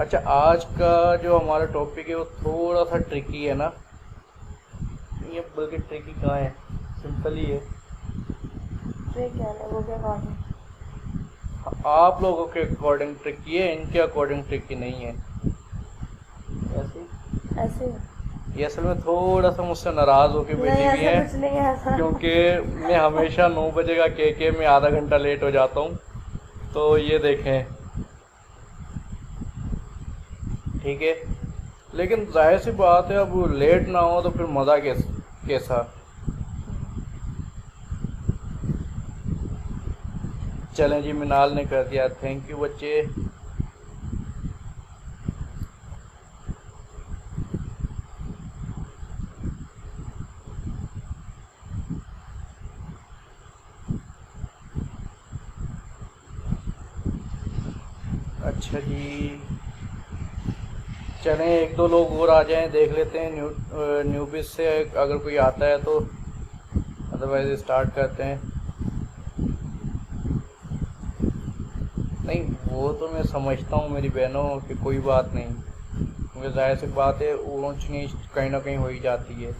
अच्छा, आज का जो हमारा टॉपिक है वो थोड़ा सा ट्रिकी है ना। ये बल्कि ट्रिकी कहाँ है, सिंपल ही है। ट्रिक है ना, वो क्या कौन है? आप लोगों के अकॉर्डिंग ट्रिकी है, इनके अकॉर्डिंग ट्रिकी नहीं है। ऐसे ऐसे ही? ये असल में थोड़ा सा मुझसे नाराज होके नहीं, बैठी हुई ऐसा है, कुछ नहीं है ऐसा। क्योंकि मैं हमेशा 9 बजे का के मैं आधा घंटा लेट हो जाता हूँ। तो ये देखें, ठीक है। लेकिन जाहिर सी बात है, अब लेट ना हो तो फिर मज़ा कैसा। चलें जी, मिनाल ने कर दिया, थैंक यू बच्चे। अच्छा जी, चलें एक दो लोग और आ जाएं, देख लेते हैं न्यूबिस से अगर कोई आता है तो, अदरवाइज स्टार्ट करते हैं। नहीं, वो तो मैं समझता हूँ मेरी बहनों कि कोई बात नहीं, क्योंकि जाहिर सी बात है ऊंच नीच कहीं ना कहीं हो ही जाती है।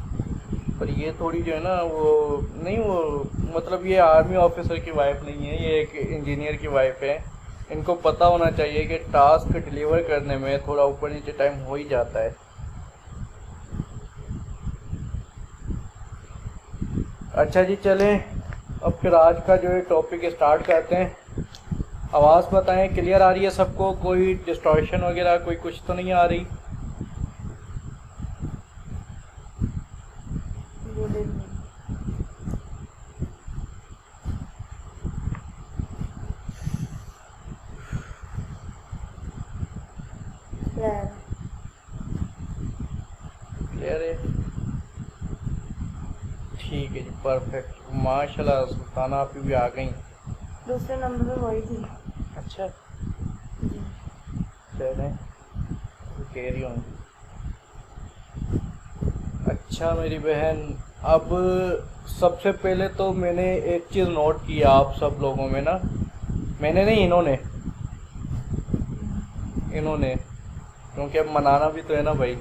पर ये थोड़ी जो है ना वो नहीं, वो मतलब ये आर्मी ऑफिसर की वाइफ नहीं है, ये एक इंजीनियर की वाइफ है। इनको पता होना चाहिए कि टास्क डिलीवर करने में थोड़ा ऊपर नीचे टाइम हो ही जाता है। अच्छा जी, चलें अब फिर आज का जो है टॉपिक स्टार्ट करते हैं। आवाज़ बताएं, क्लियर आ रही है सबको? कोई डिस्टॉर्शन वगैरह कोई कुछ तो नहीं आ रही? Good evening. क्लियर है, ठीक है जी, परफेक्ट। माशाल्लाह सुल्ताना आप भी आ गई। दूसरे नंबर पे वही थी। अच्छा, जी। चलें, कैरी ऑन। अच्छा मेरी बहन, अब सबसे पहले तो मैंने एक चीज़ नोट किया आप सब लोगों में ना, मैंने नहीं, इन्होंने, क्योंकि अब मनाना भी तो है ना भाई।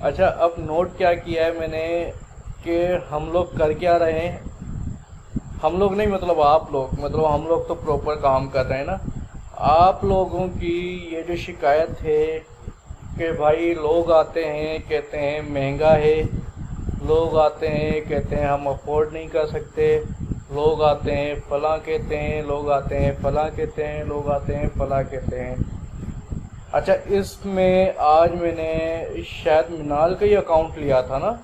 अच्छा, अब नोट क्या किया है मैंने कि हम लोग कर क्या रहे हैं। हम लोग नहीं, मतलब आप लोग, मतलब हम लोग तो प्रॉपर काम कर रहे हैं ना। आप लोगों की ये जो शिकायत है कि भाई लोग आते हैं कहते हैं महंगा है, लोग आते हैं कहते हैं हम अफोर्ड नहीं कर सकते, लोग आते हैं फलां कहते हैं, लोग आते हैं फलां कहते हैं, लोग आते हैं फलां कहते हैं। अच्छा, इसमें आज मैंने शायद मिनाल का ही अकाउंट लिया था ना,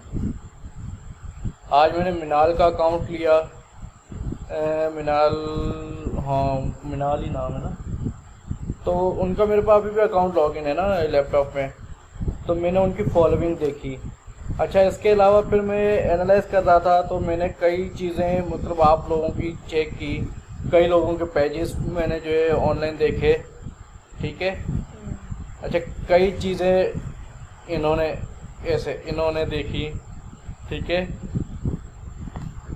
आज मैंने मिनाल का अकाउंट लिया। मिनाल, हाँ मिनाल ही नाम है ना, तो उनका मेरे पास अभी भी अकाउंट लॉगिन है ना लैपटॉप में, तो मैंने उनकी फॉलोइंग देखी। अच्छा, इसके अलावा फिर मैं एनालाइज कर रहा था तो मैंने कई चीज़ें मतलब आप लोगों की चेक की, कई लोगों के पेजेस मैंने जो है ऑनलाइन देखे, ठीक है। अच्छा, कई चीज़ें इन्होंने देखी, ठीक है।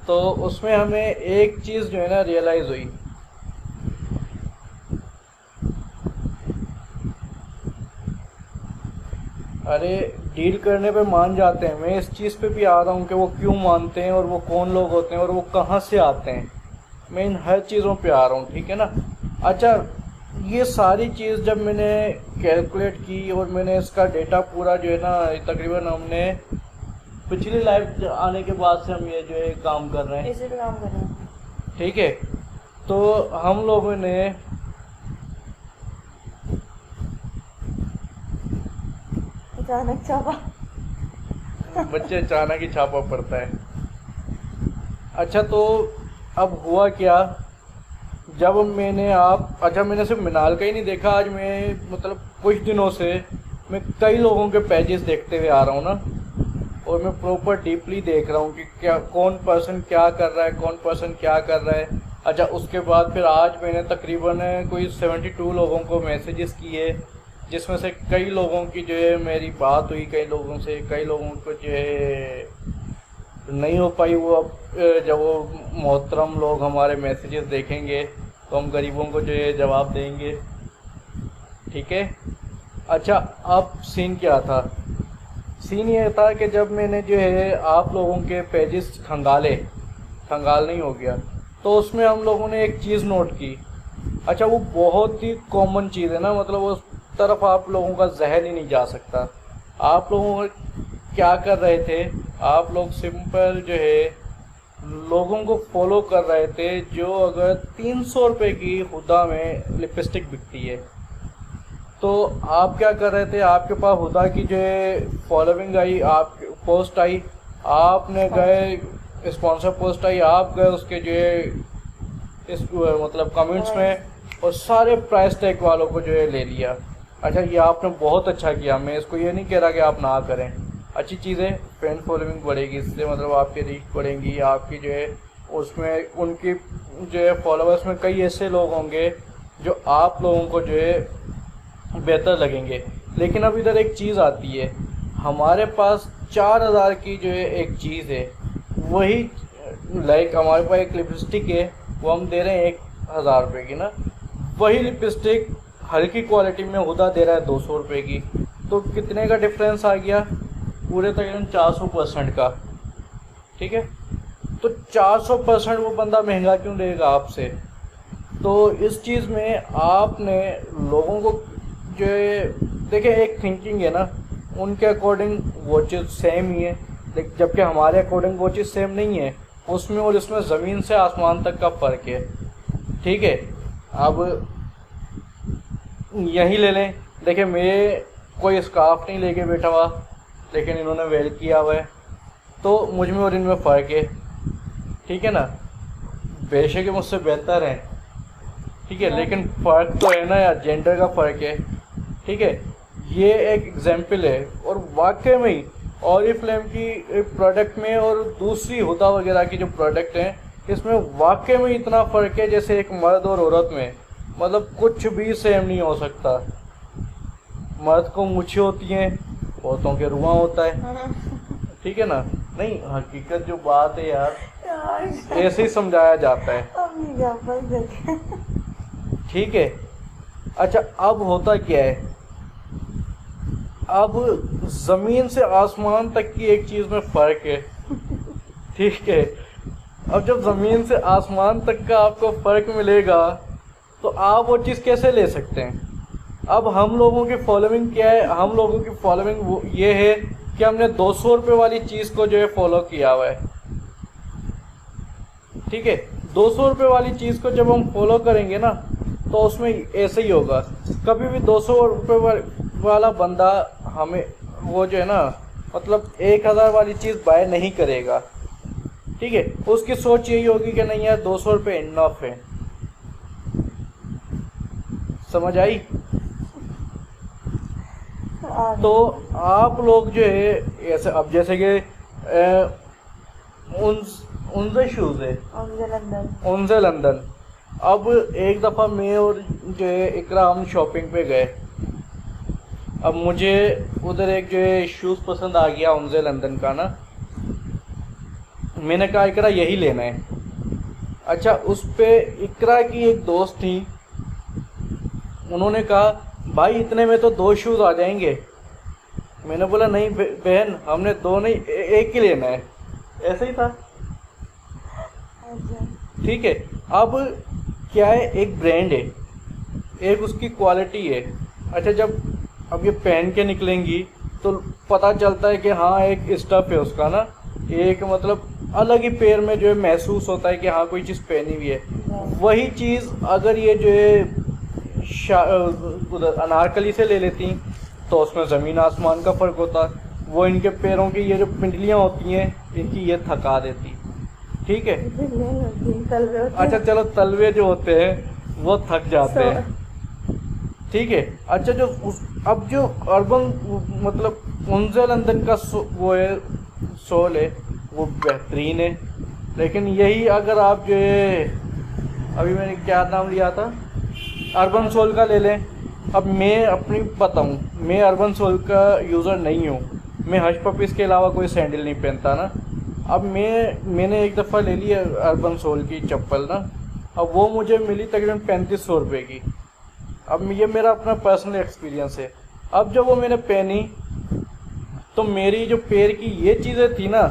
तो उसमें हमें एक चीज़ जो है ना रियलाइज़ हुई। अरे, डील करने पे मान जाते हैं, मैं इस चीज़ पे भी आ रहा हूँ कि वो क्यों मानते हैं और वो कौन लोग होते हैं और वो कहाँ से आते हैं, मैं इन हर चीज़ों पे आ रहा हूँ, ठीक है ना। अच्छा, ये सारी चीज़ जब मैंने कैलकुलेट की और मैंने इसका डेटा पूरा जो है ना, तकरीबन हमने पिछली लाइफ आने के बाद से हम ये जो है काम कर रहे हैं, इसी पे काम कर रहे हैं। ठीक है। तो हम लोगों ने अचानक छापा। बच्चे अचानक ही छापा पड़ता है। अच्छा, तो अब हुआ क्या, जब मैंने सिर्फ मिनाल का ही नहीं देखा, आज मैं मतलब कुछ दिनों से मैं कई लोगों के पेजेस देखते हुए आ रहा हूँ ना, और मैं प्रॉपर डीपली देख रहा हूँ कि क्या कौन पर्सन क्या कर रहा है, कौन पर्सन क्या कर रहा है। अच्छा, उसके बाद फिर आज मैंने तकरीबन कोई 72 लोगों को मैसेजेस किए, जिसमें से कई लोगों की जो है मेरी बात हुई, कई लोगों से, कई लोगों को जो है नहीं हो पाई। वो अब जब वो मोहतरम लोग हमारे मैसेजेस देखेंगे तो हम गरीबों को जो है जवाब देंगे। ठीक है। अच्छा, अब सीन क्या था? सीन ये था कि जब मैंने जो है आप लोगों के पेजेस खंगाल नहीं हो गया, तो उसमें हम लोगों ने एक चीज़ नोट की। अच्छा, वो बहुत ही कॉमन चीज़ है ना, मतलब उस तरफ आप लोगों का जहन ही नहीं जा सकता। आप लोगों क्या कर रहे थे? आप लोग सिंपल जो है लोगों को फॉलो कर रहे थे, जो अगर 300 रुपये की हुदा में लिपस्टिक बिकती है, तो आप क्या कर रहे थे? आपके पास हुदा की जो है फॉलोइंग आई, आप पोस्ट आई, आपने गए स्पॉन्सर पोस्ट आई, आप गए उसके जो है इस मतलब कमेंट्स में, और सारे प्राइस टैग वालों को जो है ले लिया। अच्छा, ये आपने बहुत अच्छा किया, मैं इसको ये नहीं कह रहा कि आप ना करें, अच्छी चीज़ है। फैन फॉलोइंग बढ़ेगी, इससे मतलब आपकी रीच बढ़ेंगी, आपकी जो है उसमें उनकी जो है फॉलोअर्स में कई ऐसे लोग होंगे जो आप लोगों को जो है बेहतर लगेंगे। लेकिन अब इधर एक चीज़ आती है, हमारे पास 4000 की जो है एक चीज़ है, वही लाइक हमारे पास एक लिपस्टिक है, वो हम दे रहे हैं 1000 रुपये की ना, वही लिपस्टिक हल्की क्वालिटी में हुदा दे रहा है 200 रुपये की। तो कितने का डिफरेंस आ गया? पूरे तकरीबन 400% का। ठीक है, तो 400% वो बंदा महंगा क्यों लेगा आपसे? तो इस चीज़ में आपने लोगों को जो देखिए, एक थिंकिंग है ना, उनके अकॉर्डिंग वो चीज़ सेम ही है, लेकिन जबकि हमारे अकॉर्डिंग वो चीज़ सेम नहीं है, उसमें और इसमें ज़मीन से आसमान तक का फ़र्क है। ठीक है, अब यही ले लें, देखिए मैं कोई स्कार्फ नहीं लेके बैठा हुआ, लेकिन इन्होंने वेयर किया हुआ है, तो मुझ में और इनमें फ़र्क है। ठीक है ना, बेशक कि मुझसे बेहतर है, ठीक है, लेकिन फ़र्क तो है ना यार, जेंडर का फ़र्क है। ठीक है, ये एक एग्जाम्पल है। और वाकई में ही ऑरिफ्लेम की प्रोडक्ट में और दूसरी हुदा वगैरह की जो प्रोडक्ट हैं, इसमें वाकई में इतना फ़र्क है जैसे एक मर्द और औरत में, मतलब कुछ भी सेम नहीं हो सकता। मर्द को मूछें होती हैं, औरतों के रुआं होता है। ठीक है ना, नहीं हकीकत जो बात है यार, ऐसे ही समझाया जाता है। ठीक है। अच्छा, अब होता क्या है? अब ज़मीन से आसमान तक की एक चीज़ में फ़र्क है। ठीक है, अब जब ज़मीन से आसमान तक का आपको फ़र्क मिलेगा, तो आप वो चीज़ कैसे ले सकते हैं? अब हम लोगों की फॉलोइंग क्या है? हम लोगों की फॉलोइंग ये है कि हमने 200 रुपये वाली चीज़ को जो है फॉलो किया हुआ है। ठीक है, 200 रुपये वाली चीज़ को जब हम फॉलो करेंगे ना, तो उसमें ऐसे ही होगा। कभी भी 200 रुपये वाला बंदा हमें वो जो है ना, मतलब 1000 वाली चीज़ बाय नहीं करेगा। ठीक है, उसकी सोच यही होगी कि नहीं यार 200 रुपये इनफ है। समझ आई? तो आप लोग जो है ऐसे, अब जैसे कि उनसे शूज़ है, उनसे लंदन। अब एक दफ़ा मैं और जो है इकरा हम शॉपिंग पे गए। अब मुझे उधर एक जो है शूज़ पसंद आ गया उनसे लंदन का ना, मैंने कहा इकरा यही लेना है। अच्छा, उस पे इकरा की एक दोस्त थी, उन्होंने कहा भाई इतने में तो 2 शूज़ आ जाएंगे। मैंने बोला नहीं बहन, हमने 2 नहीं एक ही लेना है। ऐसे ही था। ठीक है, अब क्या है, एक ब्रांड है, एक उसकी क्वालिटी है। अच्छा, जब अब ये पहन के निकलेंगी तो पता चलता है कि हाँ एक स्टफ़ है उसका ना, एक मतलब अलग ही पैर में जो है महसूस होता है कि हाँ कोई चीज़ पहनी हुई है। वही चीज़ अगर ये जो है उधर अनारकली से ले लेती तो उसमें ज़मीन आसमान का फ़र्क होता। वो इनके पैरों की ये जो पिंडलियाँ होती हैं, इनकी ये थका देती। ठीक है, अच्छा चलो, तलवे जो होते हैं वो थक जाते हैं। ठीक है, अच्छा अब जो अर्बन मतलब उनसे लंदन का वो है सोल है, वो बेहतरीन है। लेकिन यही अगर आप जो है, अभी मैंने क्या नाम लिया था, अर्बन सोल का ले लें। अब मैं अपनी बताऊं, मैं अर्बन सोल का यूज़र नहीं हूँ, मैं हश पपीस के अलावा कोई सैंडल नहीं पहनता ना। अब मैंने एक दफ़ा ले ली अर्बन सोल की चप्पल ना, अब वो मुझे मिली तकरीबन 3500 रुपये की। अब ये मेरा अपना पर्सनल एक्सपीरियंस है। अब जब वो मैंने पहनी तो मेरी जो पैर की ये चीज़ें थी ना,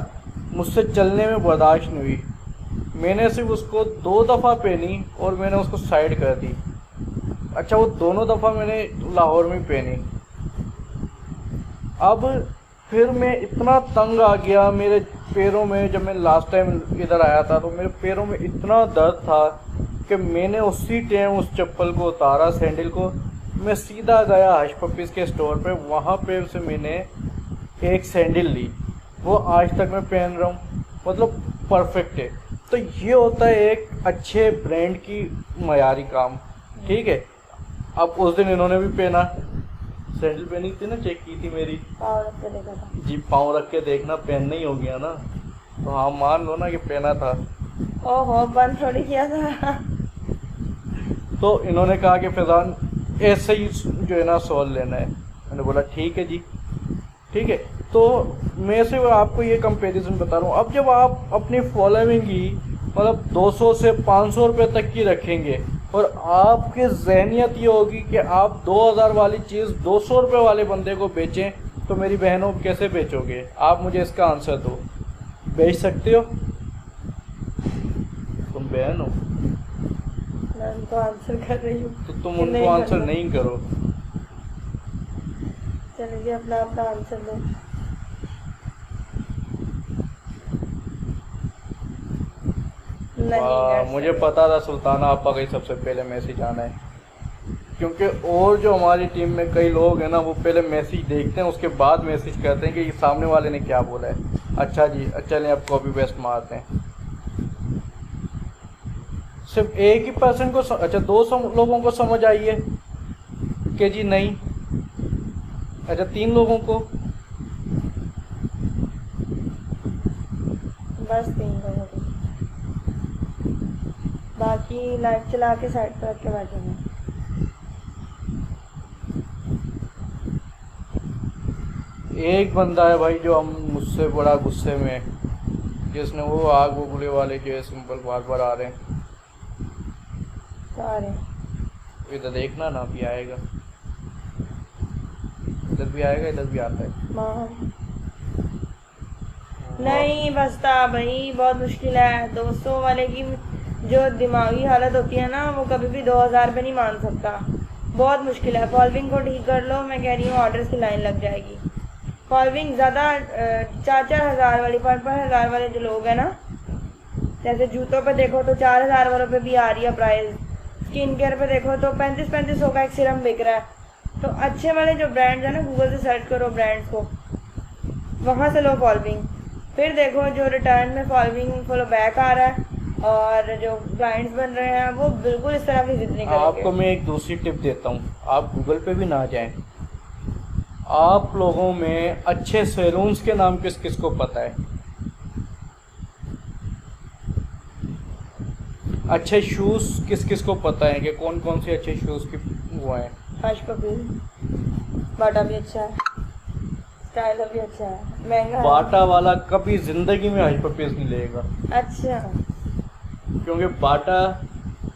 मुझसे चलने में बर्दाश्त नहीं हुई। मैंने सिर्फ उसको 2 दफ़ा पहनी और मैंने उसको साइड कर दी। अच्छा, वो दोनों दफ़ा मैंने लाहौर में पहनी। अब फिर मैं इतना तंग आ गया मेरे पैरों में। जब मैं लास्ट टाइम इधर आया था तो मेरे पैरों में इतना दर्द था कि मैंने उसी टाइम उस चप्पल को उतारा, सैंडल को। मैं सीधा गया हश पपीज़ के स्टोर पे, वहाँ पे से मैंने एक सैंडल ली। वो आज तक मैं पहन रहा हूँ, मतलब परफेक्ट है। तो ये होता है एक अच्छे ब्रांड की मयारी काम, ठीक है। अब उस दिन इन्होंने भी पहना, सैंडल पहनी थी ना, चेक की थी मेरी। पाँव रख के देखा था जी, पाँव रख के देखना, पहनना ही हो गया ना, तो हाँ मान लो ना कि पहना था। ओहो, बंद थोड़ी किया था। तो इन्होंने कहा कि फैजान ऐसे ही जो है ना सोल लेना है। मैंने बोला ठीक है जी, ठीक है। तो मैं सिर्फ आपको ये कंपैरिजन बता रहा हूँ। अब जब आप अपनी फॉलोइंग ही मतलब 200 से 500 रुपये तक की रखेंगे और आपकी जहनियत ये होगी कि आप 2000 वाली चीज़ 200 रुपये वाले बंदे को बेचें, तो मेरी बहनों कैसे बेचोगे आप? मुझे इसका आंसर दो। बेच सकते हो? तुम बहन हो मैं उनको आंसर कर रही हूँ तो तुम कि उनको नहीं आंसर करना। नहीं करो। चलिए अपना अपना आंसर दो। नहीं कर मुझे सकते। पता था सुल्ताना आपका का ही सबसे पहले मैसेज आना है, क्योंकि और जो हमारी टीम में कई लोग हैं ना, वो पहले मैसेज देखते हैं, उसके बाद मैसेज करते हैं कि ये सामने वाले ने क्या बोला है। अच्छा जी, चलें अब कॉपी पेस्ट मारते हैं। सिर्फ एक ही पर्सन को अच्छा 200 लोगों को समझ आई है कि जी नहीं? अच्छा 3 लोगों को? बस 3 लोगों को, बाकी लाइट चला के साइड पर रख के बैठेंगे। एक बंदा है भाई जो हम मुझसे बड़ा गुस्से में है, जिसने वो आग बबूले वाले जो है सिंपल बार बार आ रहे हैं। सारे इधर देखना ना, भी आएगा, इधर भी आएगा, इधर भी आता है। माँ नहीं बसता भाई, बहुत मुश्किल है। 200 वाले की जो दिमागी हालत होती है ना, वो कभी भी 2000 पे नहीं मान सकता। बहुत मुश्किल है। फॉलोइंग को ठीक कर लो, मैं कह रही हूँ ऑर्डर्स की लाइन लग जाएगी। फॉलोइंग ज़्यादा 4-4 हज़ार वाली, 5-5 हज़ार वाले जो लोग हैं ना, जैसे जूतों पे देखो तो 4000 वालों पे भी आ रही है प्राइस। स्किन केयर पे देखो तो 3500 का एक सीरम बिक रहा है। तो अच्छे वाले जो ब्रांड्स हैं ना, गूगल से सर्च करो ब्रांड्स को, वहाँ से लो फॉलोइंग। फिर देखो जो रिटर्न में फॉलोइंग फॉलो बैक आ रहा है और जो क्लाइंट्स बन रहे हैं वो बिल्कुल इस तरह की जिद नहीं करेंगे। आपको मैं एक दूसरी टिप देता हूँ, आप गूगल पे भी ना जाएं। आप लोगों में अच्छे सैलून्स के नाम किस किस को पता है? अच्छे शूज़ किस किस को पता है कि कौन कौन से अच्छे शूज़ की वो हैं? हश पपीज, बाटा भी अच्छा है, स्टाइल भी अच्छा है, महंगा है। बाटा वाला कभी जिंदगी में हज पपीज नहीं लेगा, अच्छा, क्योंकि बाटा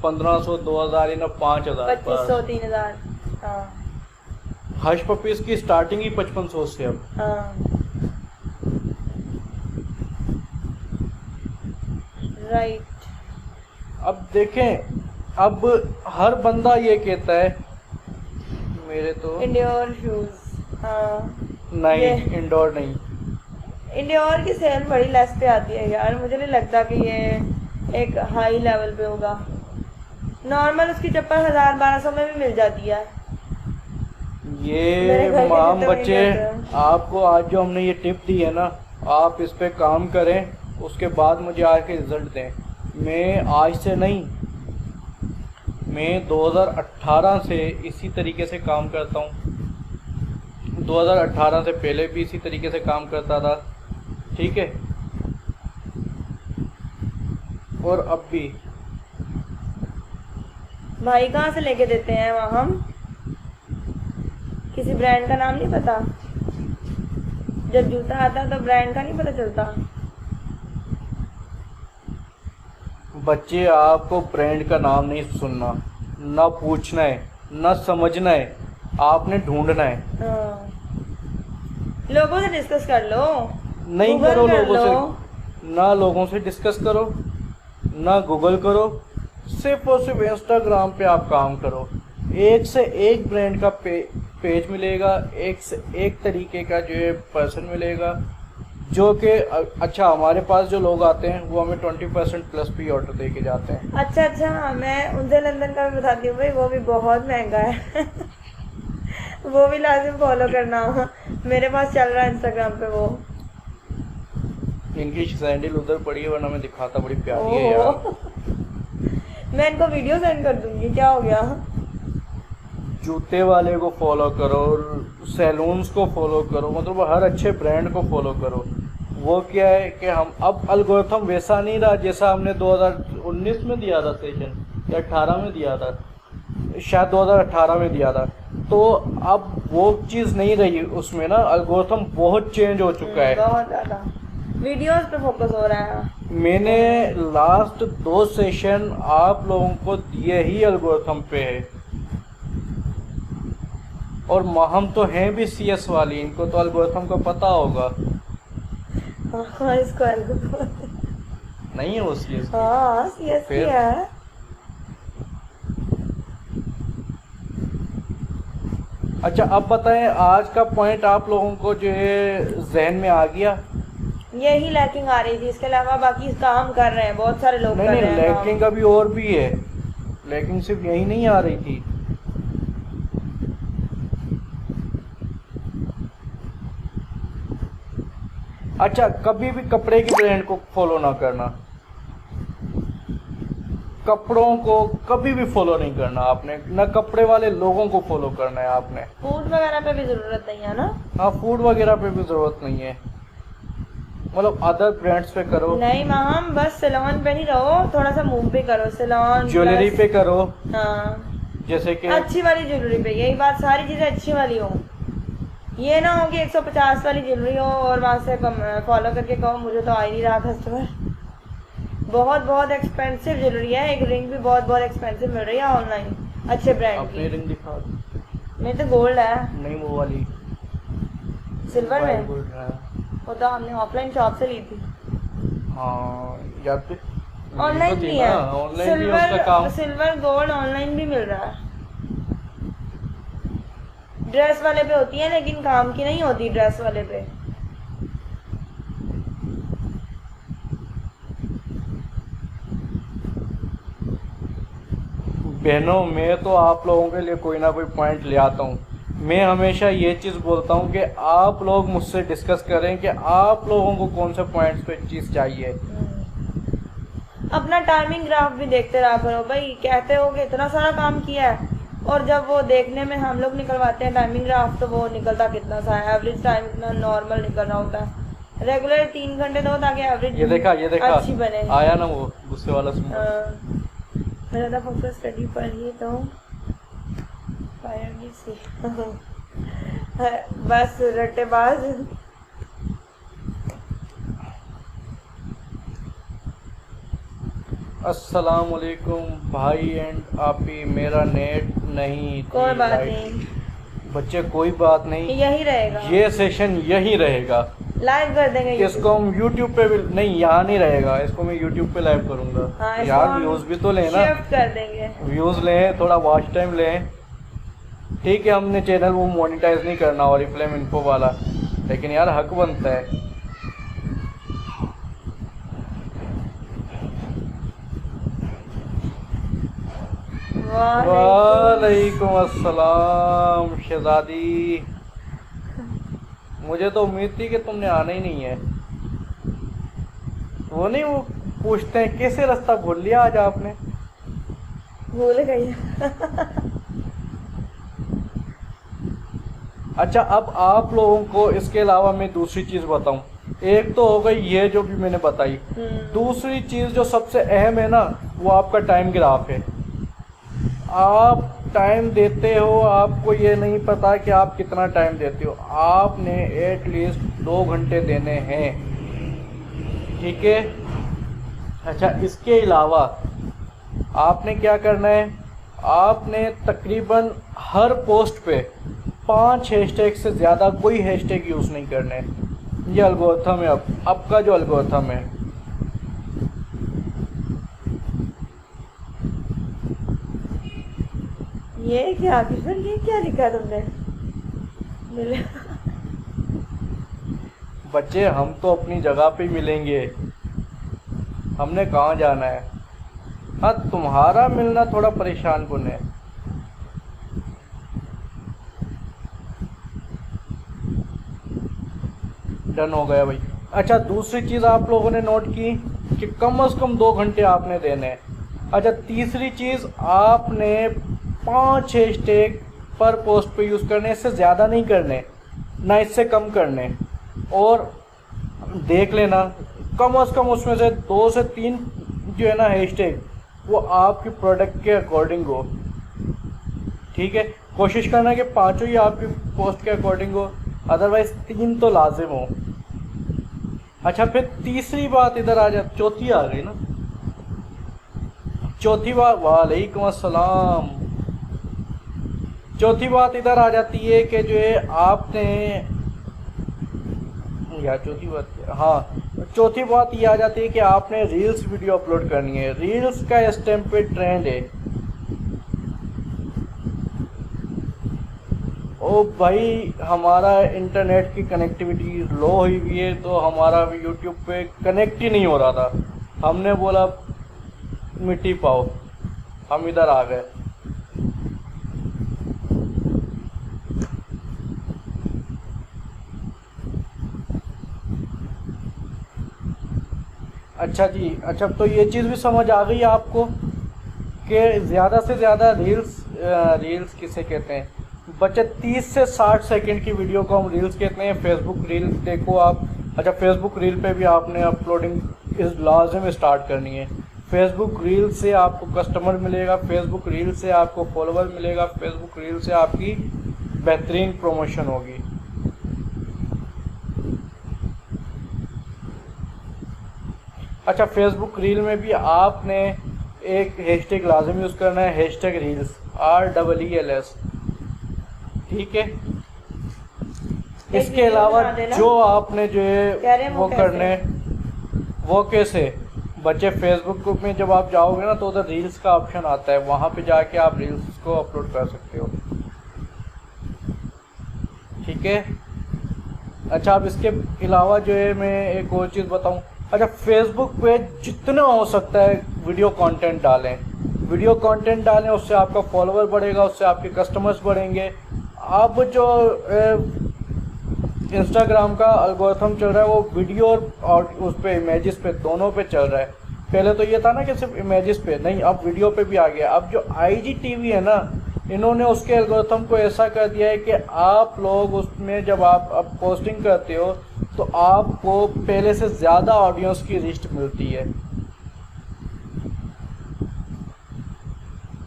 1500, 2000 या 5000 2500, 3000। हाँ हज पपीज की स्टार्टिंग ही 5500 से। अब हाँ राइट। अब देखें, अब हर बंदा ये कहता है मेरे तो इंडियोर शूज, हाँ नहीं, ये- इंडोर नहीं। इंडियोर की सेल बड़ी लेस पे आती है यार, मुझे नहीं लगता कि ये एक हाई लेवल पे होगा। नॉर्मल उसकी चप्पल 1000-1200 में भी मिल जाती है। मेरे घर ये के माम जितने बच्चे, भी रहते हैं। आपको आज जो हमने ये टिप दी है ना, आप इस पे काम करें, उसके बाद मुझे आके रिजल्ट दें। मैं आज से नहीं, मैं 2018 से इसी तरीके से काम करता हूँ। 2018 से पहले भी इसी तरीके से काम करता था, ठीक है, और अब भी। भाई कहाँ से लेके देते हैं वहाँ? हम किसी ब्रांड का नाम नहीं पता? जब जूता आता है तो ब्रांड का नहीं पता चलता? बच्चे आपको ब्रांड का नाम नहीं सुनना, ना पूछना है, ना समझना है, आपने ढूंढना है। हाँ। लोगों से डिस्कस कर लो, नहीं गूगल करो कर लोगों लो। से, ना लोगों से डिस्कस करो, ना गूगल करो, सिर्फ और सिर्फ इंस्टाग्राम पे आप काम करो। एक से एक ब्रांड का पेज मिलेगा, एक से एक तरीके का जो है पर्सन मिलेगा, जो कि अच्छा हमारे पास जो लोग आते हैं वो हमें 20% प्लस भी ऑर्डर दे के जाते हैं। अच्छा, मैं उनसे लंदन का भी बताती हूँ भाई, वो भी बहुत महंगा है। वो भी लाजिम फॉलो करना, मेरे पास चल रहा है इंस्टाग्राम पे वो। इनकी सैंडल उधर पड़ी है, वरना मैं दिखाता, बड़ी प्यारी है यार। ओह। मैं इनको वीडियो सेंड कर दूंगी, क्या हो गया। जूते वाले को फॉलो करो, सैलून्स को फॉलो करो, मतलब हर अच्छे ब्रांड को फॉलो करो। वो क्या है कि हम अब एल्गोरिथम वैसा नहीं रहा जैसा हमने 2019 में दिया था सेशन, या 18 में दिया था, शायद 2018 में दिया था। तो अब वो चीज़ नहीं रही उसमें ना, एल्गोरिथम बहुत चेंज हो चुका है। बहुत ज़्यादा वीडियोस पे फोकस हो रहा है। मैंने लास्ट 2 सेशन आप लोगों को दिए ही एल्गोरिथम पे है, और हम तो हैं भी CS वाली, इनको तो एल्गोरिथम का पता होगा। हाँ, इसको नहीं है वो CS की? हाँ, CS फिर? है। अच्छा अब बताएं, आज का पॉइंट आप लोगों को जो है जहन में आ गया? यही लैकिंग आ रही थी, इसके अलावा बाकी काम कर रहे हैं, बहुत सारे लोग नहीं कर नहीं, रहे हैं लैकिंग का भी और भी है, लैकिंग सिर्फ यही नहीं आ रही थी। अच्छा, कभी भी कपड़े की ब्रांड को फॉलो ना करना, कपड़ों को कभी भी फॉलो नहीं करना आपने, ना कपड़े वाले लोगों को फॉलो करना है आपने। फूड वगैरह पे भी जरूरत नहीं है ना। हाँ, फूड वगैरह पे भी जरूरत नहीं है, मतलब अदर ब्रांड्स पे करो। नहीं माम, बस सैलून पे नहीं रहो, थोड़ा सा मूव भी करो, सैलून ज्वेलरी पे करो, हाँ, जैसे कि अच्छी वाली ज्वेलरी पे, यही बात, सारी चीजें अच्छी वाली हो। ये ना हो कि 150 वाली ज्वेलरी हो और वहां से फॉलो करके कहो मुझे तो आ ही नहीं रहा कस्टमर। बहुत बहुत एक्सपेंसिव ज्वेलरी है, एक रिंग भी बहुत बहुत एक्सपेंसिव मिल रही है ऑनलाइन अच्छे ब्रांड अपनी की। रिंग दिखा दो। मेरी तो गोल्ड है। नहीं, वो वाली सिल्वर में? गोल्ड है। वो तो हमने ऑफलाइन शॉप से ली थी। हाँ, या फिर ऑनलाइन भी है, ऑनलाइन भी है उसका काम। सिल्वर गोल्ड ऑनलाइन भी मिल रहा है। ड्रेस वाले पे होती है, लेकिन काम की नहीं होती ड्रेस वाले पे। बहनों, मैं तो आप लोगों के लिए कोई ना कोई पॉइंट ले आता हूँ। मैं हमेशा ये चीज़ बोलता हूँ कि आप लोग मुझसे डिस्कस करें कि आप लोगों को कौन से पॉइंट्स पे चीज़ चाहिए। अपना टाइमिंग ग्राफ भी देखते रहा करो भाई, कहते हो कि इतना सारा काम किया है, और जब वो देखने में हम लोग निकलवाते हैं टाइमिंग ग्राफ, तो वो निकलता कितना सा है, एवरेज टाइम इतना नॉर्मल निकल रहा होता है। रेगुलर 3 घंटे दो ताकि एवरेज ये देखा अच्छी बने। आया ना वो गुस्से वाला सुन। मेरा फोकस स्टडी पर ही तो से बस रट्टेबाज। अस्सलाम वालेकुम भाई एंड आपी, मेरा नेट नहीं, कोई बात नहीं बच्चे, कोई बात नहीं, यही रहेगा, ये सेशन यही रहेगा। लाइव कर देंगे। इसको हम YouTube पे भी नहीं, यहाँ नहीं रहेगा, इसको मैं YouTube पे लाइव करूँगा। हाँ, यार व्यूज भी तो लें ना, शिफ्ट कर देंगे, व्यूज लें, थोड़ा वॉच टाइम लें। ठीक है, हमने चैनल वो मोनेटाइज नहीं करना और रिफ्लेम इन्फो वाला, लेकिन यार हक बनता है। वालेकुम अस्सलाम शहजादी, मुझे तो उम्मीद थी कि तुमने आना ही नहीं है। वो नहीं, वो पूछते हैं कैसे रास्ता भूल लिया आज आपने? भूल गई। अच्छा, अब आप लोगों को इसके अलावा मैं दूसरी चीज़ बताऊं। एक तो हो गई ये जो भी मैंने बताई, दूसरी चीज़ जो सबसे अहम है ना, वो आपका टाइम ग्राफ है। आप टाइम देते हो, आपको ये नहीं पता कि आप कितना टाइम देते हो। आपने एटलीस्ट 2 घंटे देने हैं, ठीक है? अच्छा, इसके अलावा आपने क्या करना है, आपने तकरीबन हर पोस्ट पे 5 हैशटैग से ज़्यादा कोई हैशटैग यूज़ नहीं करने। ये एल्गोरिथम है आपका जो एल्गोरिथम है। ये क्या किशन, ये क्या लिखा तुमने? बच्चे हम तो अपनी जगह पे मिलेंगे, हमने कहाँ जाना है। हाँ, तुम्हारा मिलना थोड़ा परेशान कुन है। डन हो गया भाई। अच्छा, दूसरी चीज़ आप लोगों ने नोट की कि कम से कम 2 घंटे आपने देने हैं। अच्छा, तीसरी चीज़ आपने 5 हैशटैग पर पोस्ट पे यूज़ करने, इससे ज़्यादा नहीं करने, ना इससे कम करने। और देख लेना कम से कम उसमें से 2 से 3 जो है ना हैशटैग, वो आपके प्रोडक्ट के अकॉर्डिंग हो। ठीक है, कोशिश करना कि 5 ही आपकी पोस्ट के अकॉर्डिंग हो, अदरवाइज 3 तो लाजिम हो। अच्छा, फिर तीसरी बात इधर आ जा, चौथी आ गई ना, चौथी बात, वालेकुम अस्सलाम। चौथी बात इधर आ जाती है कि जो है आपने, या चौथी बात, हाँ, चौथी बात ये आ जाती है कि आपने रील्स वीडियो अपलोड करनी है। रील्स का इस टाइम पे ट्रेंड है। ओ भाई, हमारा इंटरनेट की कनेक्टिविटी लो हुई हुई है, तो हमारा यूट्यूब पे कनेक्ट ही नहीं हो रहा था। हमने बोला मिट्टी पाओ, हम इधर आ गए। अच्छा जी, अच्छा, तो ये चीज़ भी समझ आ गई आपको कि ज़्यादा से ज़्यादा रील्स किसे कहते हैं। बच्चे 30 से 60 सेकंड की वीडियो को हम रील्स कहते हैं। फेसबुक रील देखो आप। अच्छा, फेसबुक रील पे भी आपने अपलोडिंग इस लाजिम स्टार्ट करनी है। फेसबुक रील से आपको कस्टमर मिलेगा, फेसबुक रील से आपको फॉलोवर मिलेगा, फेसबुक रील से आपकी बेहतरीन प्रमोशन होगी। अच्छा, फेसबुक रील में भी आपने एक हैशटैग लाजिम यूज़ करना है, हैशटैग रील्स, REELS। ठीक है, इसके अलावा जो आपने जो है वो करने, वो कैसे बच्चे, फेसबुक में जब आप जाओगे ना तो उधर रील्स का ऑप्शन आता है, वहाँ पे जाके आप रील्स को अपलोड कर सकते हो। ठीक है। अच्छा, अब इसके अलावा जो है मैं एक और चीज़ बताऊँ। अच्छा, फेसबुक पे जितना हो सकता है वीडियो कंटेंट डालें, वीडियो कंटेंट डालें, उससे आपका फॉलोवर बढ़ेगा, उससे आपके कस्टमर्स बढ़ेंगे। अब जो इंस्टाग्राम का एल्गोरिथम चल रहा है वो वीडियो और उस पे इमेजेस पे दोनों पे चल रहा है। पहले तो ये था ना कि सिर्फ इमेजेस पे, नहीं, अब वीडियो पे भी आ गया। अब जो IGTV है ना, इन्होंने उसके एल्गोरिथम को ऐसा कर दिया है कि आप लोग उसमें जब आप अब पोस्टिंग करते हो तो आपको पहले से ज़्यादा ऑडियंस की लिस्ट मिलती है।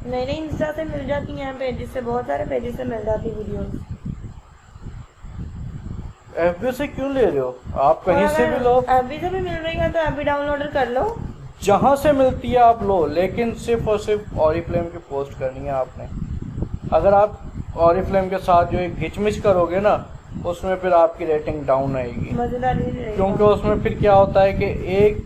मेरे इंस्टा से मिल जाती हैं पेजेस से, बहुत सारे पेजेस से मिल जाती वीडियोस। FB से क्यों ले रहे हो आप? कहीं से भी लो। FB से भी मिल रही है तो FB डाउनलोड कर लो, जहाँ से मिलती है आप लो, लेकिन सिर्फ और सिर्फ ऑरिफ्लेम की पोस्ट करनी है आपने। अगर आप ऑरिफ्लेम के साथ जो एक घिचमिच करोगे ना, उसमें फिर आपकी रेटिंग डाउन आएगी। मजेदार ही रहेगा। क्योंकि उसमें फिर क्या होता है कि एक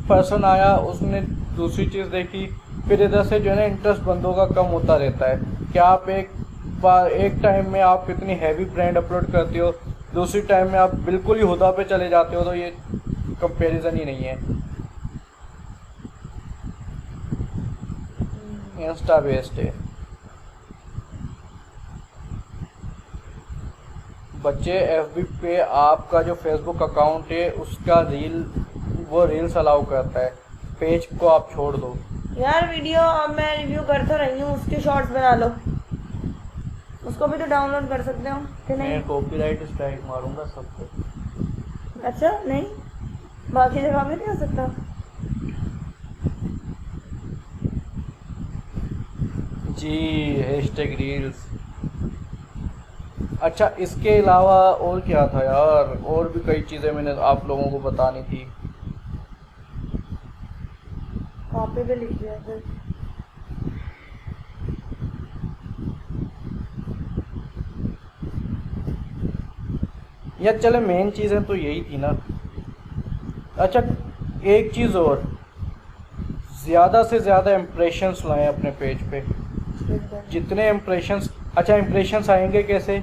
पर्सन आया, उसने दूसरी चीज़ देखी, फिर इधर से जो है ना इंटरेस्ट बंदों का कम होता रहता है कि आप एक टाइम में आप इतनी हैवी ब्रांड अपलोड करते हो, दूसरी टाइम में आप बिल्कुल ही हुदा पे चले जाते हो, तो ये कंपैरिजन ही नहीं है। इंस्टा बेस्ड है बच्चे। FB पे आपका जो फेसबुक अकाउंट है उसका वो रील्स अलाउ करता है, पेज को आप छोड़ दो। यार वीडियो अब मैं रिव्यू कर तो रही हूँ, उसके शॉर्ट्स बना लो, उसको भी तो डाउनलोड कर सकते हो कि नहीं? मैं कॉपीराइट स्ट्राइक मारूंगा सब पे। अच्छा, नहीं, बाकी जगह में नहीं हो सकता। जी, हैशटैग रील्स। अच्छा, इसके अलावा और क्या था यार, और भी कई चीज़ें मैंने आप लोगों को बतानी थी। कॉपी पे लिख दिया फिर। यार चले, मेन चीज़ें तो यही थी ना। अच्छा, एक चीज़ और, ज़्यादा से ज़्यादा इम्प्रेशंस लाएं अपने पेज पे। जितने इम्प्रेशंस, अच्छा इम्प्रेशंस आएंगे कैसे?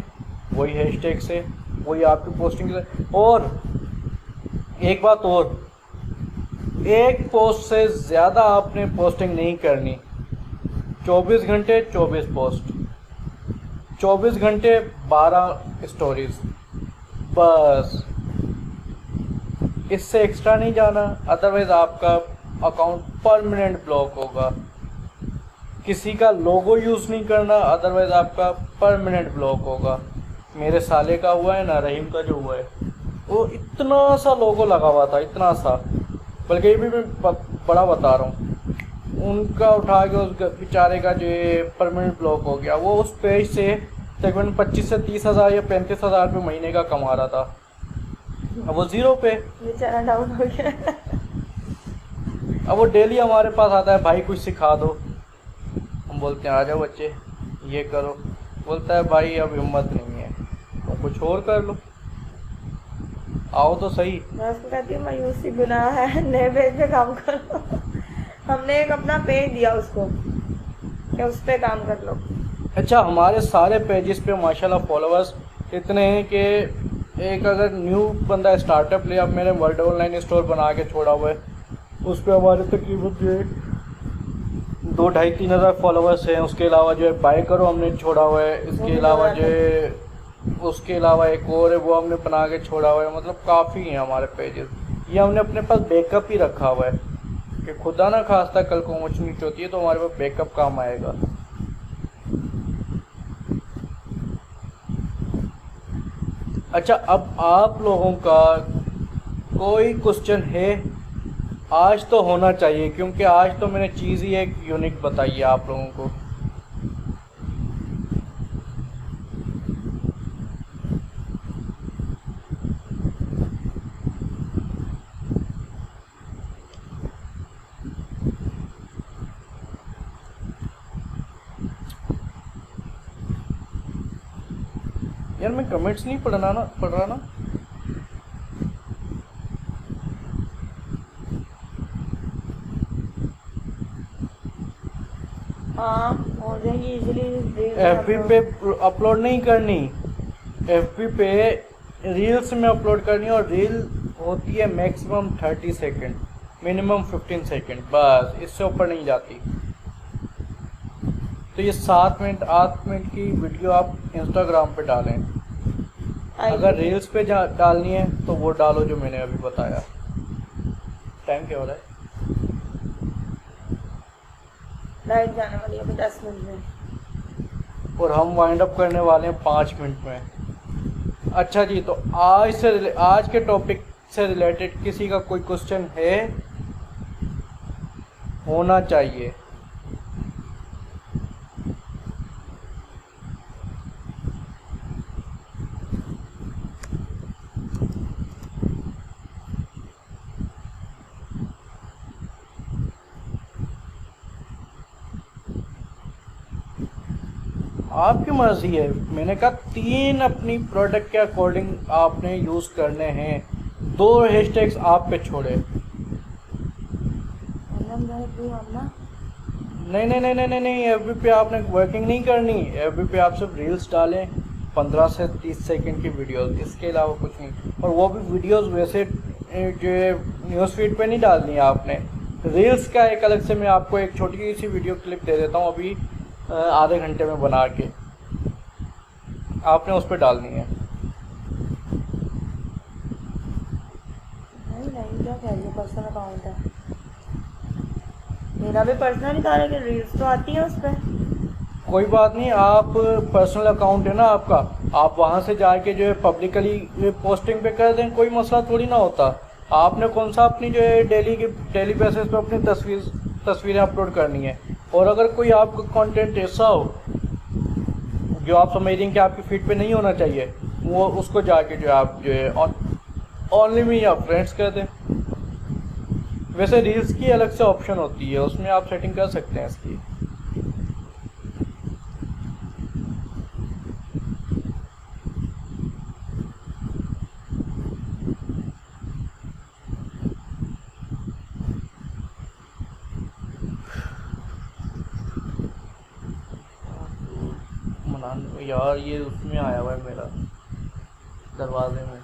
वही हैशटैग से, वही आपकी पोस्टिंग से। और एक बात और, एक पोस्ट से ज़्यादा आपने पोस्टिंग नहीं करनी। 24 घंटे 24 पोस्ट, 24 घंटे 12 स्टोरीज, बस। इससे एक्स्ट्रा नहीं जाना, अदरवाइज आपका अकाउंट परमानेंट ब्लॉक होगा। किसी का लोगो यूज़ नहीं करना, अदरवाइज आपका परमानेंट ब्लॉक होगा। मेरे साले का हुआ है ना, रहीम का जो हुआ है, वो इतना सा लोगो लगा हुआ था, इतना सा, बल्कि ये भी मैं बड़ा बता रहा हूँ। उनका उठा के उस बेचारे का जो परमानेंट ब्लॉक हो गया। वो उस पेज से तकरीबन 25 से 30 हज़ार या 35 हज़ार रुपये महीने का कमा रहा था, अब वो ज़ीरो पे। बेचारा डाउन हो गया। अब वो डेली हमारे पास आता है, भाई कुछ सिखा दो। हम बोलते हैं आ जाओ बच्चे ये करो, बोलता है भाई अब हिम्मत नहीं है, तो कुछ और कर लो, आओ तो सही। मैं उसको कहती हूँ मायूसी गुनाह है, नए पेज पे काम करो। हमने एक अपना पेज दिया उसको कि उस पर काम कर लो। अच्छा, हमारे सारे पेजेस पे माशाल्लाह फॉलोअर्स इतने हैं कि एक अगर न्यू बंदा स्टार्टअप ले, अब मेरे वर्ल्ड ऑनलाइन स्टोर बना के छोड़ा हुआ है, उस पर हमारे तकरीबन जो है 2-2.5-3 हज़ार फॉलोअर्स हैं। उसके अलावा जो है बाय करो हमने छोड़ा हुआ है, इसके अलावा जो है उसके अलावा एक और है वो हमने बना के छोड़ा हुआ है। मतलब काफ़ी हैं हमारे पेजेस। ये हमने अपने पास बैकअप ही रखा हुआ है कि खुदा ना खास्ता कल को ऊँच नीच होती है तो हमारे पास बैकअप काम आएगा। अच्छा, अब आप लोगों का कोई क्वेश्चन है? आज तो होना चाहिए, क्योंकि आज तो मैंने चीज़ ही एक यूनिक बताई है आप लोगों को। यार मैं कमेंट्स नहीं पढ़ रहा ना। हाँ, हो जाएगी इजीली। एफबी पे अपलोड नहीं करनी, एफबी पे रील्स में अपलोड करनी, और रील होती है मैक्सिमम 30 सेकंड, मिनिमम 15 सेकंड, बस इससे ऊपर नहीं जाती। तो ये 7 मिनट 8 मिनट की वीडियो आप इंस्टाग्राम पे डालें। अगर रील्स पे डालनी है तो वो डालो जो मैंने अभी बताया। टाइम क्या हो रहा है? लाइट जाने वाली है 10 मिनट में, और हम वाइंड अप करने वाले हैं 5 मिनट में। अच्छा जी, तो आज के टॉपिक से रिलेटेड किसी का कोई क्वेश्चन है? होना चाहिए। आपकी मर्जी है। मैंने कहा 3 अपनी प्रोडक्ट के अकॉर्डिंग आपने यूज़ करने हैं, 2 हैशटैग्स आप पे छोड़े। नहीं नहीं नहीं नहीं नहीं नहीं, एफबी पे आपने वर्किंग नहीं करनी। एफबी पे आप सिर्फ रील्स डालें, 15 से 30 सेकंड की वीडियोस, इसके अलावा कुछ नहीं। और वो भी वीडियोस वैसे जो न्यूज़ फीड पे नहीं डालनी है आपने। रील्स का एक अलग से मैं आपको एक छोटी सी वीडियो क्लिप दे देता हूँ अभी, आधे घंटे में बना के, आपने उस पर डालनी है। नहीं क्या कह रही है, पर्सनल अकाउंट है मेरा भी पर्सनल ही था, लेकिन रील्स तो आती है उस पर। कोई बात नहीं, आप पर्सनल अकाउंट है ना आपका, आप वहाँ से जाके जो है पब्लिकली पोस्टिंग पे कर दें, कोई मसला थोड़ी ना होता। आपने कौन सा अपनी जो है डेली बेसिस पे अपनी तस्वीरें अपलोड करनी है। और अगर कोई आपका कंटेंट ऐसा हो जो आप समझ रही हैं कि आपकी फीड पे नहीं होना चाहिए, वो उसको जाके जो है आप जो है ओनली मी या फ्रेंड्स कर दें। वैसे रील्स की अलग से ऑप्शन होती है, उसमें आप सेटिंग कर सकते हैं इसकी। यार ये उसमें आया हुआ है मेरा दरवाजे में।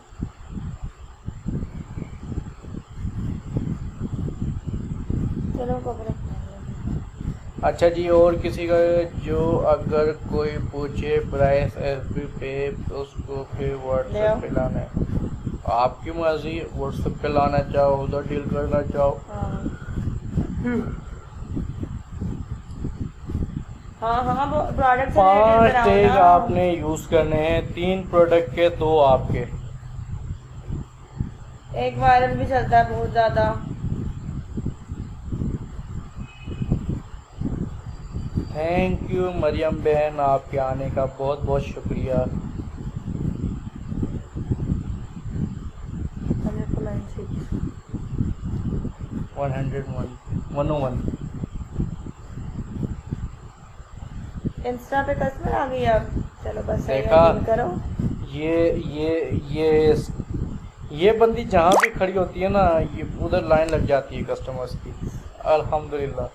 चलो कपड़े। अच्छा जी, और किसी का जो अगर कोई पूछे प्राइस एफबी पे तो उसको फिर व्हाट्सएप पे लाना है। आपकी मर्जी, व्हाट्सएप पे लाना चाहो, उधर डील करना चाहो। हाँ वो प्रोडक्ट 5 टैग आपने यूज करने हैं, 3 प्रोडक्ट के 2 आपके। एक वायरल भी चलता है बहुत ज्यादा। थैंक यू मरियम बहन, आपके आने का बहुत बहुत शुक्रिया। 101 इंस्टा पे कस्टमर आ गई अब। चलो बस देखा? करो। ये बंदी जहाँ भी खड़ी होती है ना, ये उधर लाइन लग जाती है कस्टमर्स की। अल्हम्दुलिल्लाह,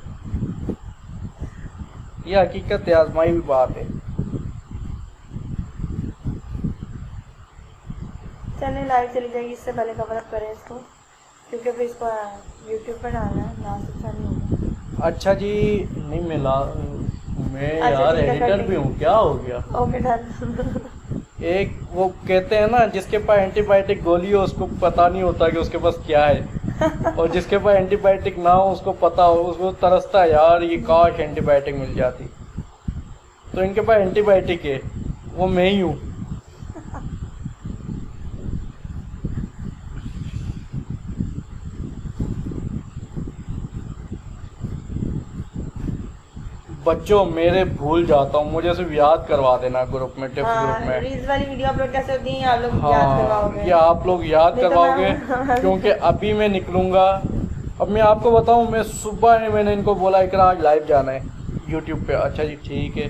ये हकीकत है, आजमाई भी बात है। चलिए लाइव चली जाएगी, इससे पहले कवर अप करें इसको, क्योंकि फिर इसको यूट्यूब पर डालना है, ना अच्छा नहीं होगा। अच्छा जी, नहीं मिला मैं। अच्छा, यार ठीक है, एडिटर भी हूँ, क्या हो गया? Okay done. एक वो कहते हैं ना, जिसके पास एंटीबायोटिक गोली हो उसको पता नहीं होता कि उसके पास क्या है, और जिसके पास एंटीबायोटिक ना हो उसको पता हो, उसको तरसता है यार ये काश एंटीबायोटिक मिल जाती। तो इनके पास एंटीबायोटिक है, वो मैं ही हूँ। बच्चों मेरे भूल जाता हूँ, मुझे सिर्फ याद करवा देना ग्रुप में, टिप्स ग्रुप में। रील्स वाली वीडियो अपलोड कैसे होती है आप लोग याद करवाओगे? ये आप लोग याद नहीं तो करवाओगे, क्योंकि अभी मैं निकलूंगा। अब मैं आपको बताऊं, मैं सुबह मैंने इनको बोला इकरा आज लाइव जाना है यूट्यूब पे। अच्छा जी ठीक है।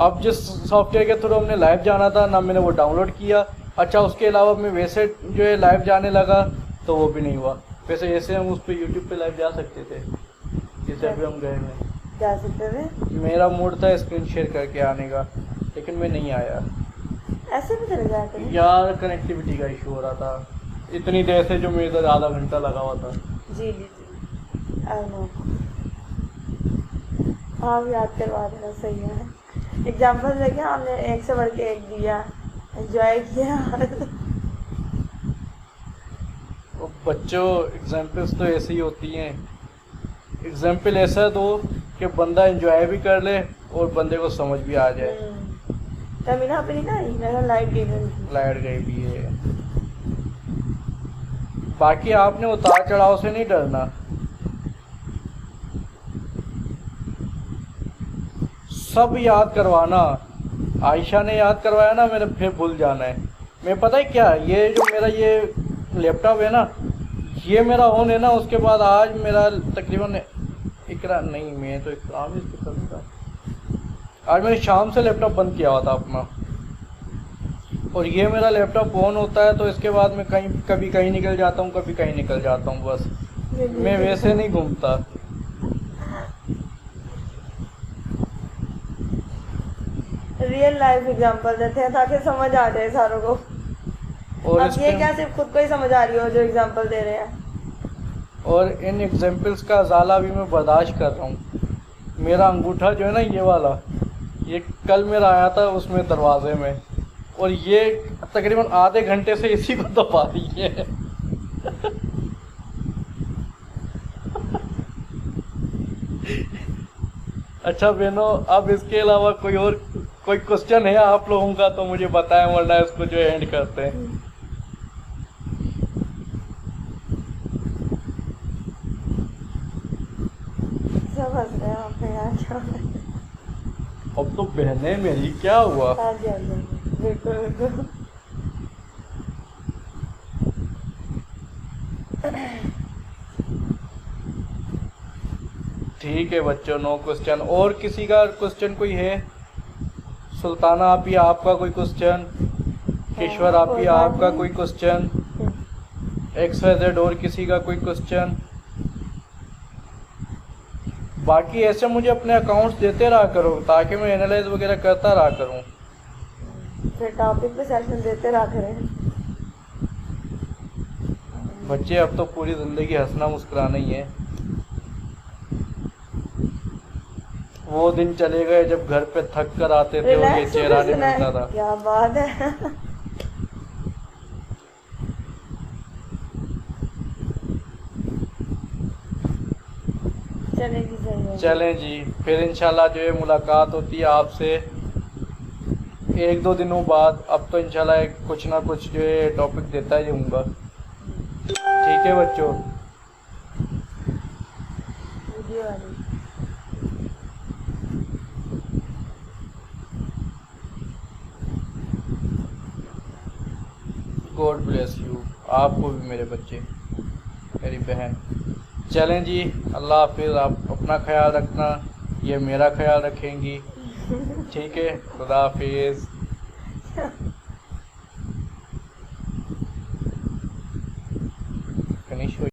अब जिस सॉफ्टवेयर के थ्रू हमने लाइव जाना था ना, मैंने वो डाउनलोड किया। अच्छा उसके अलावा मैं वैसे जो है लाइव जाने लगा तो वो भी नहीं हुआ। वैसे ऐसे हम उस पर यूट्यूब पे लाइव जा सकते थे, जिसे अभी हम गए हैं। जा सकते थे। मेरा मूड था स्क्रीन शेयर करके आने का, लेकिन मैं नहीं आया। ऐसे भी चले जाते हैं यार कनेक्टिविटी का इशू हो रहा था इतनी देर से, जो मेरे इधर आधा घंटा लगा हुआ था। जी जी जी, आई नो। आप याद करवा देना, सही है। एग्जाम्पल देखे हमने, एक से बढ़ के एक दिया, एंजॉय किया। बच्चों एग्जाम्पल्स तो ऐसी ही होती हैं। एग्जाम्पल ऐसा दो कि बंदा एंजॉय भी कर ले और बंदे को समझ भी आ जाए। तमीना पे नहीं आई, मेरा लाइट गई भी है। बाकी आपने उतार चढ़ाव से नहीं डरना। सब याद करवाना। आयशा ने याद करवाया ना, मेरे फिर भूल जाना है। मैं पता है क्या, ये जो मेरा ये लैपटॉप है ना, ये मेरा ऑन है ना, उसके बाद आज मेरा तकरीबन इकरा नहीं, मैं तो इकराम इसको करूँगा। आज मैंने शाम से लैपटॉप बंद किया हुआ था अपना, और ये मेरा लैपटॉप ऑन होता है तो इसके बाद मैं कभी कहीं निकल जाता हूँ, कभी कहीं निकल जाता हूँ। बस मैं वैसे नहीं घूमता। रियल लाइफ एग्जांपल देते हैं ताकि समझ आ जाए सारों को। और अब ये क्या सिर्फ खुद को ही समझ आ रही हो जो एग्जांपल दे रहे हैं? और इन एग्जाम्पल्स का ज़ाला भी मैं बर्दाश्त कर रहा हूँ। मेरा अंगूठा जो है ना, ये वाला, ये कल मेरा आया था उसमें दरवाजे में, और ये तकरीबन आधे घंटे से इसी को दबा रही है। अच्छा बहनों, अब इसके अलावा कोई क्वेश्चन है आप लोगों का तो मुझे बताएं, वरना इसको जो एंड करते हैं। सब हंस रहे हैं आप पे यार, क्या हो रहा है? अब तो बहने मेरी क्या हुआ? हाँ जी, हाँ जी, बिल्कुल बिल्कुल। ठीक है बच्चों, नो क्वेश्चन। और किसी का क्वेश्चन कोई है? सुल्ताना आपी आपका कोई क्वेश्चन? किश्वर आपी आपका कोई क्वेश्चन? XYZ और किसी का कोई क्वेश्चन? बाकी ऐसे मुझे अपने अकाउंट्स देते रहा करो ताकि मैं एनालाइज वगैरह करता रहा करूं। फिर टॉपिक पे सेशन देते रहा करें। बच्चे अब तो पूरी जिंदगी हंसना मुस्कुराना ही है। वो दिन चले गए जब घर पे थक कर आते थे और ये रिलैक्स चेहरा नहीं होके मिलता सुनाए। था। क्या बात है। चलेगी सही है। चलें जी, फिर इंशाल्लाह जो है मुलाकात होती है आपसे 1-2 दिनों बाद। अब तो इंशाल्लाह कुछ ना कुछ जो है टॉपिक देता ही रहूँगा। ठीक है बच्चों। वीडियो वाली। गॉड ब्लेस यू, आपको भी मेरे बच्चे, मेरी बहन। चलें जी, अल्लाह हाफिज़। आप अपना ख्याल रखना, ये मेरा ख्याल रखेंगी। ठीक है, खुदा हाफिज़।